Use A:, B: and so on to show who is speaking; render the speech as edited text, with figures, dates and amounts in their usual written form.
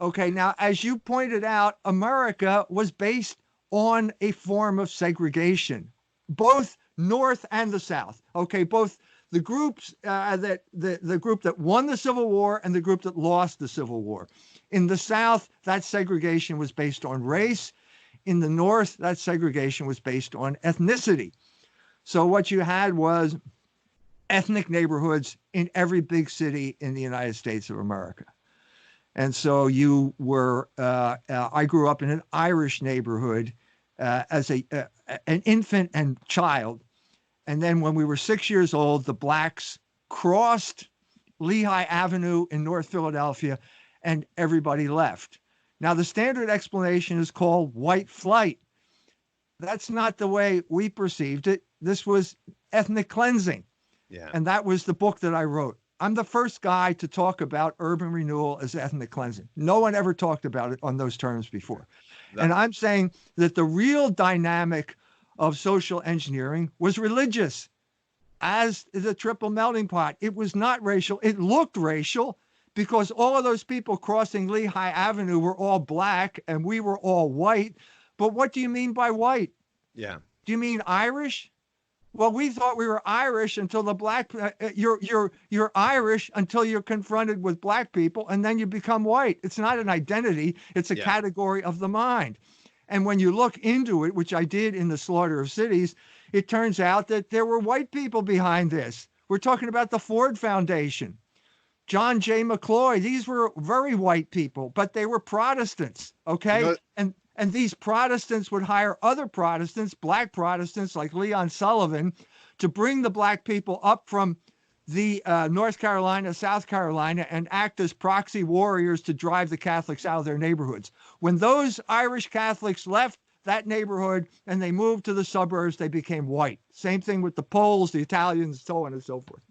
A: Okay, now, as you pointed out, America was based on a form of segregation, both North and the South. Okay, both the groups the group that won the Civil War and the group that lost the Civil War. In the South, that segregation was based on race. In the North, that segregation was based on ethnicity. So what you had was ethnic neighborhoods in every big city in the United States of America. And so I grew up in an Irish neighborhood as an infant and child. And then when we were 6 years old, the blacks crossed Lehigh Avenue in North Philadelphia and everybody left. Now, the standard explanation is called white flight. That's not the way we perceived it. This was ethnic cleansing.
B: Yeah.
A: And that was the book that I wrote. I'm the first guy to talk about urban renewal as ethnic cleansing. No one ever talked about it on those terms before. And I'm saying that the real dynamic of social engineering was religious as the triple melting pot. It was not racial. It looked racial because all of those people crossing Lehigh Avenue were all black and we were all white. But what do you mean by white?
B: Yeah.
A: Do you mean Irish? Well, we thought we were Irish until you're Irish until you're confronted with black people, and then you become white. It's not an identity. It's a category of the mind. And when you look into it, which I did in The Slaughter of Cities, it turns out that there were white people behind this. We're talking about the Ford Foundation, John J. McCloy. These were very white people, but they were Protestants, okay? And these Protestants would hire other Protestants, black Protestants like Leon Sullivan, to bring the black people up from the North Carolina, South Carolina, and act as proxy warriors to drive the Catholics out of their neighborhoods. When those Irish Catholics left that neighborhood and they moved to the suburbs, they became white. Same thing with the Poles, the Italians, so on and so forth.